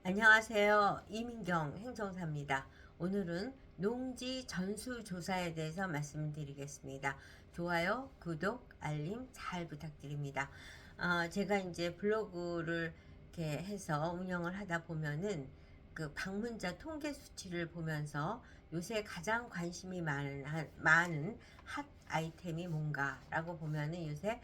안녕하세요. 이민경 행정사입니다. 오늘은 농지 전수조사에 대해서 말씀드리겠습니다. 좋아요, 구독, 알림 잘 부탁드립니다. 제가 이제 블로그를 이렇게 해서 운영을 하다 보면은 그 방문자 통계 수치를 보면서 요새 가장 관심이 많은 핫 아이템이 뭔가라고 보면은 요새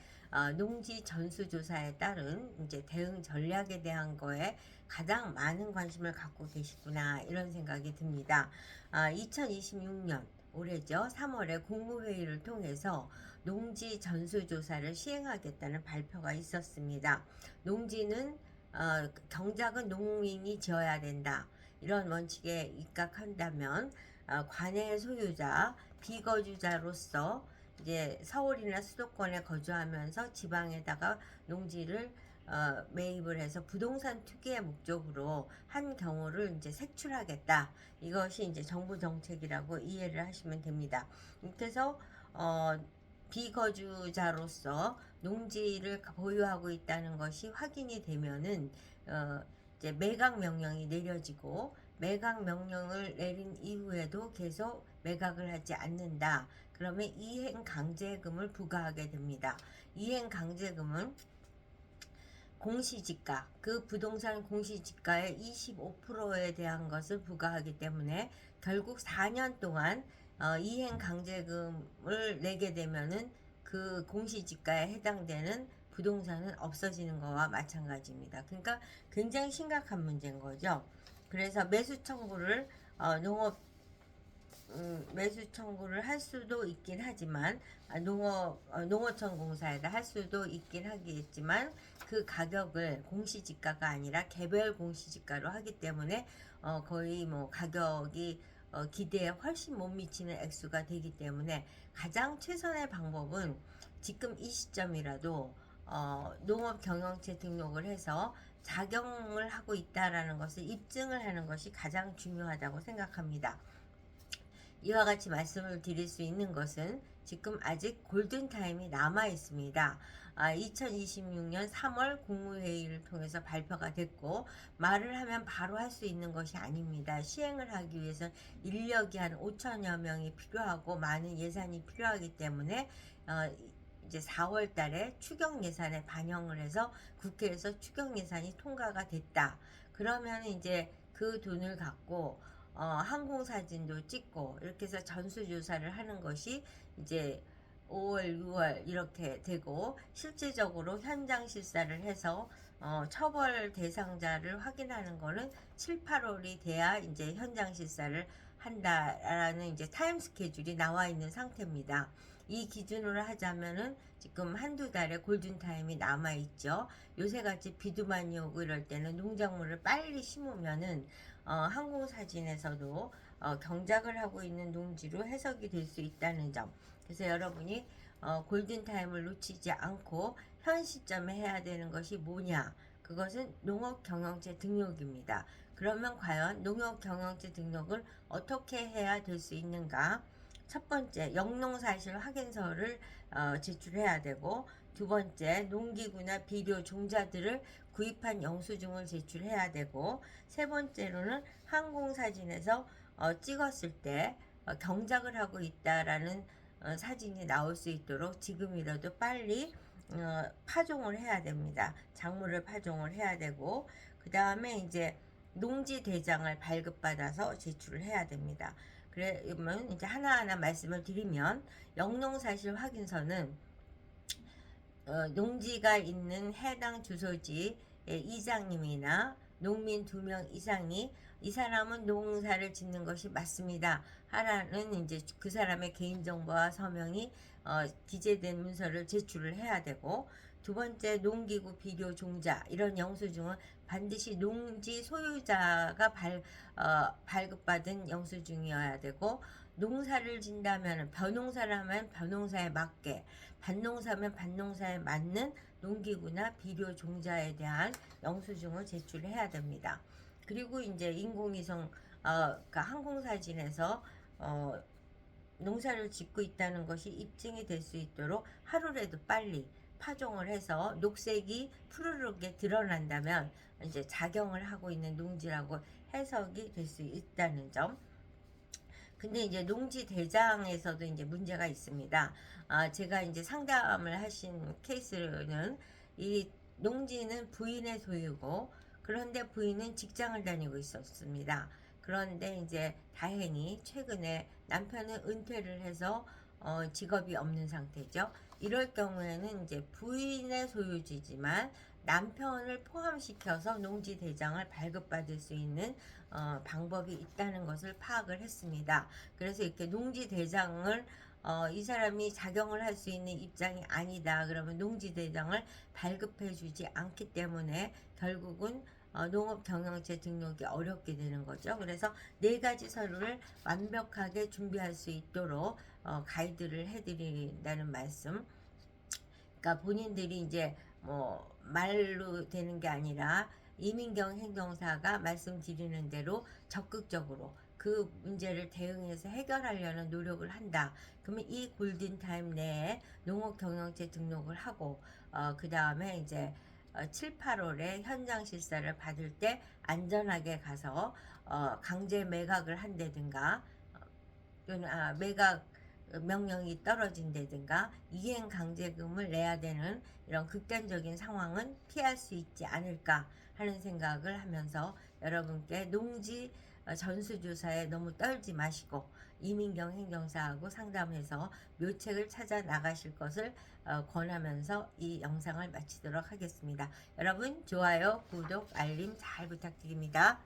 농지 전수조사에 따른 이제 대응 전략에 대한 거에 가장 많은 관심을 갖고 계시구나 이런 생각이 듭니다. 2026년 올해죠. 3월에 국무회의를 통해서 농지 전수조사를 시행하겠다는 발표가 있었습니다. 농지는 경작은 농민이 지어야 된다. 이런 원칙에 입각한다면 관의 소유자, 비거주자로서 이제 서울이나 수도권에 거주하면서 지방에다가 농지를 매입을 해서 부동산 투기의 목적으로 한 경우를 이제 색출하겠다. 이것이 이제 정부 정책이라고 이해를 하시면 됩니다. 그래서 비거주자로서 농지를 보유하고 있다는 것이 확인이 되면은 이제 매각 명령이 내려지고 매각 명령을 내린 이후에도 계속 매각을 하지 않는다. 그러면 이행 강제금을 부과하게 됩니다. 이행 강제금은 공시지가, 그 부동산 공시지가의 25%에 대한 것을 부과하기 때문에 결국 4년 동안 이행 강제금을 내게 되면은 그 공시지가에 해당되는 부동산은 없어지는 거와 마찬가지입니다. 그러니까 굉장히 심각한 문제인 거죠. 그래서 매수 청구를 매수 청구를 할 수도 있긴 하지만 농어촌 공사에다 할 수도 있긴 하겠지만 그 가격을 공시지가가 아니라 개별 공시지가로 하기 때문에 거의 뭐 가격이 기대에 훨씬 못 미치는 액수가 되기 때문에 가장 최선의 방법은 지금 이 시점이라도 농업 경영체 등록을 해서 작용을 하고 있다라는 것을 입증을 하는 것이 가장 중요하다고 생각합니다. 이와 같이 말씀을 드릴 수 있는 것은 지금 아직 골든타임이 남아 있습니다. 2026년 3월 국무회의를 통해서 발표가 됐고 말을 하면 바로 할 수 있는 것이 아닙니다. 시행을 하기 위해서 인력이 한 5천여 명이 필요하고 많은 예산이 필요하기 때문에 이제 4월 달에 추경 예산에 반영을 해서 국회에서 추경 예산이 통과가 됐다. 그러면 이제 그 돈을 갖고 항공사진도 찍고 이렇게 해서 전수조사를 하는 것이 이제 5월, 6월 이렇게 되고 실제적으로 현장 실사를 해서 처벌 대상자를 확인하는 거는 7, 8월이 돼야 이제 현장 실사를 한다라는 이제 타임 스케줄이 나와 있는 상태입니다. 이 기준으로 하자면은 지금 한두 달의 골든타임이 남아있죠. 요새같이 비도 많이 오고 이럴 때는 농작물을 빨리 심으면은 항공사진에서도 경작을 하고 있는 농지로 해석이 될 수 있다는 점. 그래서 여러분이 골든타임을 놓치지 않고 현 시점에 해야 되는 것이 뭐냐? 그것은 농업경영체 등록입니다. 그러면 과연 농업경영체 등록을 어떻게 해야 될 수 있는가? 첫 번째, 영농사실 확인서를 제출해야 되고, 두 번째, 농기구나 비료 종자들을 구입한 영수증을 제출해야 되고, 세 번째로는 항공사진에서 찍었을 때 경작을 하고 있다라는 사진이 나올 수 있도록 지금이라도 빨리 파종을 해야 됩니다. 작물을 파종을 해야 되고, 그 다음에 이제 농지 대장을 발급받아서 제출을 해야 됩니다. 그러면 이제 하나하나 말씀을 드리면 영농사실 확인서는 농지가 있는 해당 주소지의 이장님이나 농민 2명 이상이 이 사람은 농사를 짓는 것이 맞습니다. 하라는 이제 그 사람의 개인정보와 서명이 기재된 문서를 제출을 해야 되고, 두 번째 농기구 비료 종자 이런 영수증은 반드시 농지 소유자가 발급받은 영수증이어야 되고, 농사를 진다면 벼농사를 하면 벼농사에 맞게, 밭농사면 밭농사에 맞는 농기구나 비료 종자에 대한 영수증을 제출해야 됩니다. 그리고 이제 인공위성 그러니까 항공사진에서 농사를 짓고 있다는 것이 입증이 될 수 있도록 하루라도 빨리 파종을 해서 녹색이 푸르르게 드러난다면 이제 작용을 하고 있는 농지라고 해석이 될 수 있다는 점. 근데 이제 농지 대장에서도 이제 문제가 있습니다. 제가 이제 상담을 하신 케이스는 이 농지는 부인의 소유고, 그런데 부인은 직장을 다니고 있었습니다. 그런데 이제 다행히 최근에 남편은 은퇴를 해서 직업이 없는 상태죠. 이럴 경우에는 이제 부인의 소유지지만 남편을 포함시켜서 농지 대장을 발급받을 수 있는 방법이 있다는 것을 파악을 했습니다. 그래서 이렇게 농지 대장을 이 사람이 작용을 할 수 있는 입장이 아니다. 그러면 농지 대장을 발급해 주지 않기 때문에 결국은 농업경영체 등록이 어렵게 되는 거죠. 그래서 네 가지 서류를 완벽하게 준비할 수 있도록 가이드를 해드린다는 말씀. 그러니까 본인들이 이제 뭐 말로 되는 게 아니라 이민경 행정사가 말씀드리는 대로 적극적으로 그 문제를 대응해서 해결하려는 노력을 한다. 그러면 이 골든타임 내에 농업경영체 등록을 하고 그 다음에 이제 7, 8월에 현장 실사를 받을 때 안전하게 가서 강제 매각을 한다든가 또는 매각 명령이 떨어진다든가 이행 강제금을 내야 되는 이런 극단적인 상황은 피할 수 있지 않을까 하는 생각을 하면서 여러분께 농지 전수조사에 너무 떨지 마시고 이민경 행정사하고 상담해서 묘책을 찾아 나가실 것을 권하면서 이 영상을 마치도록 하겠습니다. 여러분 좋아요, 구독, 알림 잘 부탁드립니다.